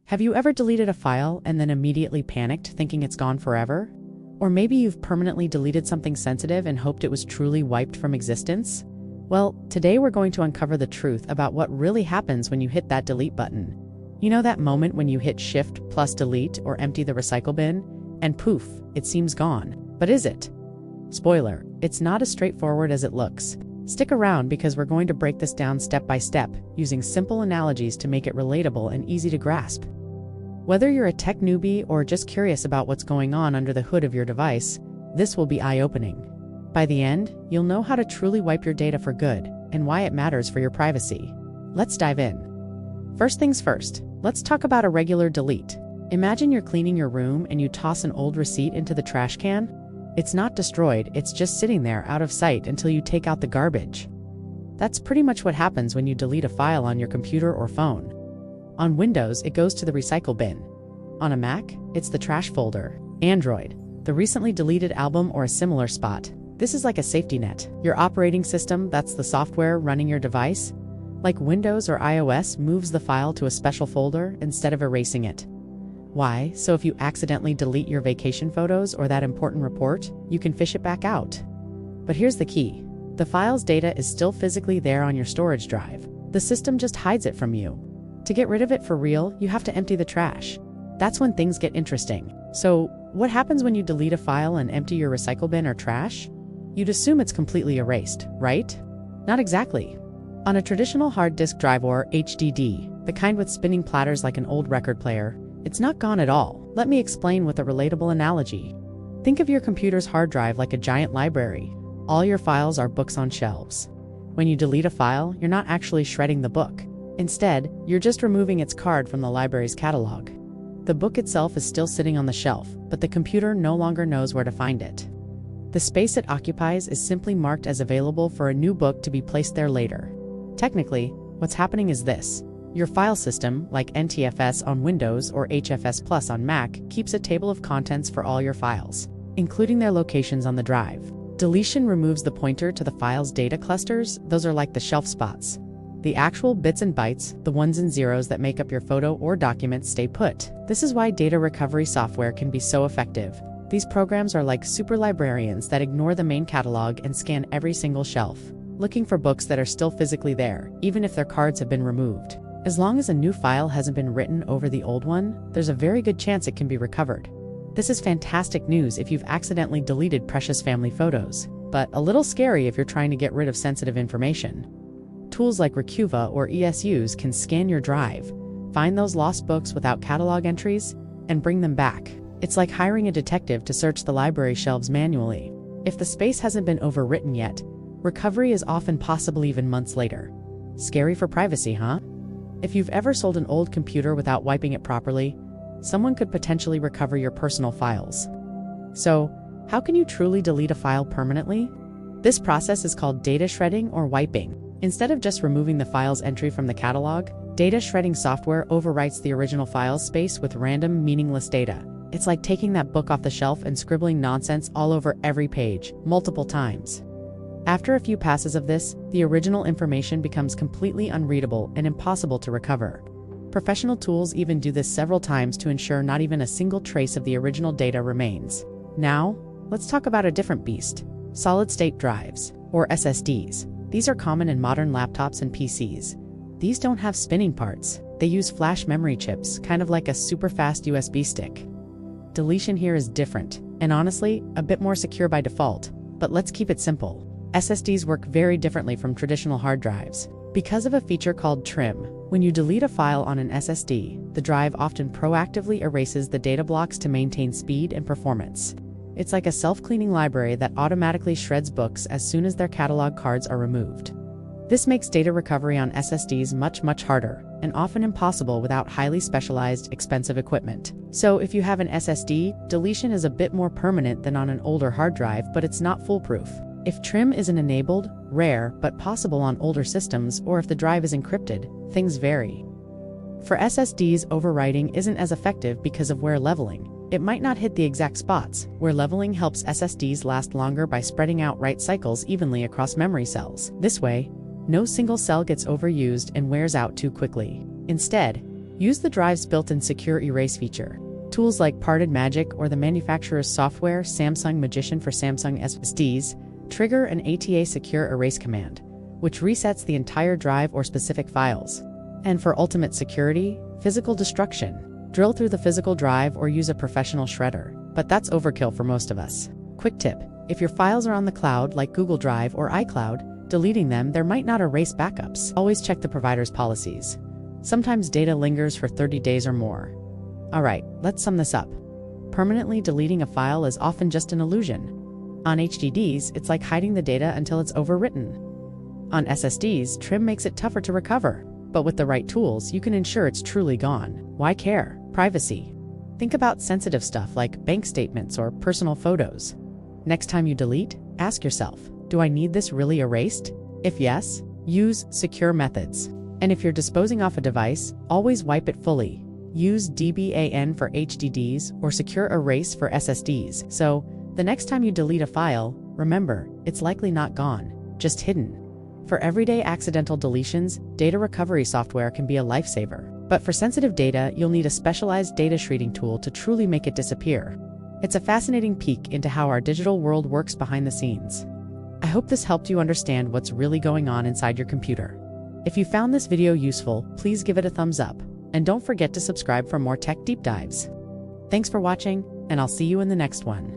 Have you ever deleted a file and then immediately panicked, thinking it's gone forever? Or maybe you've permanently deleted something sensitive and hoped it was truly wiped from existence? Well, today we're going to uncover the truth about what really happens when you hit that delete button. You know that moment when you hit Shift plus Delete or empty the recycle bin, and poof, it seems gone. But is it? Spoiler, it's not as straightforward as it looks. Stick around because we're going to break this down step by step, using simple analogies to make it relatable and easy to grasp. Whether you're a tech newbie or just curious about what's going on under the hood of your device, this will be eye-opening. By the end, you'll know how to truly wipe your data for good and why it matters for your privacy. Let's dive in. First things first, let's talk about a regular delete. Imagine you're cleaning your room and you toss an old receipt into the trash can. It's not destroyed, it's just sitting there out of sight until you take out the garbage. That's pretty much what happens when you delete a file on your computer or phone. On Windows, it goes to the recycle bin. On a Mac, it's the trash folder. Android, the recently deleted album or a similar spot. This is like a safety net. Your operating system, that's the software running your device, like Windows or iOS, moves the file to a special folder instead of erasing it. Why? So if you accidentally delete your vacation photos or that important report, you can fish it back out. But here's the key. The file's data is still physically there on your storage drive. The system just hides it from you. To get rid of it for real, you have to empty the trash. That's when things get interesting. So, what happens when you delete a file and empty your recycle bin or trash? You'd assume it's completely erased, right? Not exactly. On a traditional hard disk drive or HDD, the kind with spinning platters like an old record player, it's not gone at all. Let me explain with a relatable analogy. Think of your computer's hard drive like a giant library. All your files are books on shelves. When you delete a file, you're not actually shredding the book. Instead, you're just removing its card from the library's catalog. The book itself is still sitting on the shelf, but the computer no longer knows where to find it. The space it occupies is simply marked as available for a new book to be placed there later. Technically, what's happening is this. Your file system, like NTFS on Windows or HFS Plus on Mac, keeps a table of contents for all your files, including their locations on the drive. Deletion removes the pointer to the file's data clusters. Those are like the shelf spots. The actual bits and bytes, the ones and zeros that make up your photo or document, stay put. This is why data recovery software can be so effective. These programs are like super librarians that ignore the main catalog and scan every single shelf, looking for books that are still physically there, even if their cards have been removed. As long as a new file hasn't been written over the old one, there's a very good chance it can be recovered. This is fantastic news if you've accidentally deleted precious family photos, but a little scary if you're trying to get rid of sensitive information. Tools like Recuva or ESUs can scan your drive, find those lost books without catalog entries, and bring them back. It's like hiring a detective to search the library shelves manually. If the space hasn't been overwritten yet, recovery is often possible even months later. Scary for privacy, huh? If you've ever sold an old computer without wiping it properly, someone could potentially recover your personal files. So, how can you truly delete a file permanently? This process is called data shredding or wiping. Instead of just removing the file's entry from the catalog, data shredding software overwrites the original file's space with random, meaningless data. It's like taking that book off the shelf and scribbling nonsense all over every page, multiple times. After a few passes of this, the original information becomes completely unreadable and impossible to recover. Professional tools even do this several times to ensure not even a single trace of the original data remains. Now, let's talk about a different beast: solid-state drives, or SSDs. These are common in modern laptops and PCs. These don't have spinning parts. They use flash memory chips, kind of like a super-fast USB stick. Deletion here is different, and honestly, a bit more secure by default. But let's keep it simple. SSDs work very differently from traditional hard drives. Because of a feature called trim, when you delete a file on an SSD, the drive often proactively erases the data blocks to maintain speed and performance. It's like a self-cleaning library that automatically shreds books as soon as their catalog cards are removed. This makes data recovery on SSDs much harder, and often impossible without highly specialized, expensive equipment. So if you have an SSD, deletion is a bit more permanent than on an older hard drive, but it's not foolproof. If trim isn't enabled, rare but possible on older systems, or if the drive is encrypted, things vary. For SSDs, overwriting isn't as effective because of wear leveling. It might not hit the exact spots. Wear leveling helps SSDs last longer by spreading out write cycles evenly across memory cells. This way, no single cell gets overused and wears out too quickly. Instead, Use the drive's built-in secure erase feature. Tools like Parted Magic or the manufacturer's software Samsung Magician for Samsung SSDs trigger an ATA secure erase command, which resets the entire drive or specific files. And for ultimate security, physical destruction. Drill through the physical drive or use a professional shredder, but that's overkill for most of us. Quick tip: if your files are on the cloud like Google Drive or iCloud, deleting them there might not erase backups. Always check the provider's policies. Sometimes data lingers for 30 days or more. Alright, let's sum this up. Permanently deleting a file is often just an illusion. On HDDs, it's like hiding the data until it's overwritten. On SSDs, trim makes it tougher to recover, but with the right tools, you can ensure it's truly gone. Why care? Privacy. Think about sensitive stuff like bank statements or personal photos. Next time you delete, ask yourself, do I need this really erased? If yes, use secure methods. And if you're disposing off a device, always wipe it fully. Use DBAN for HDDs or secure erase for SSDs. So, the next time you delete a file, remember, it's likely not gone, just hidden. For everyday accidental deletions, data recovery software can be a lifesaver. But for sensitive data, you'll need a specialized data shredding tool to truly make it disappear. It's a fascinating peek into how our digital world works behind the scenes. I hope this helped you understand what's really going on inside your computer. If you found this video useful, please give it a thumbs up, and don't forget to subscribe for more tech deep dives. Thanks for watching, and I'll see you in the next one.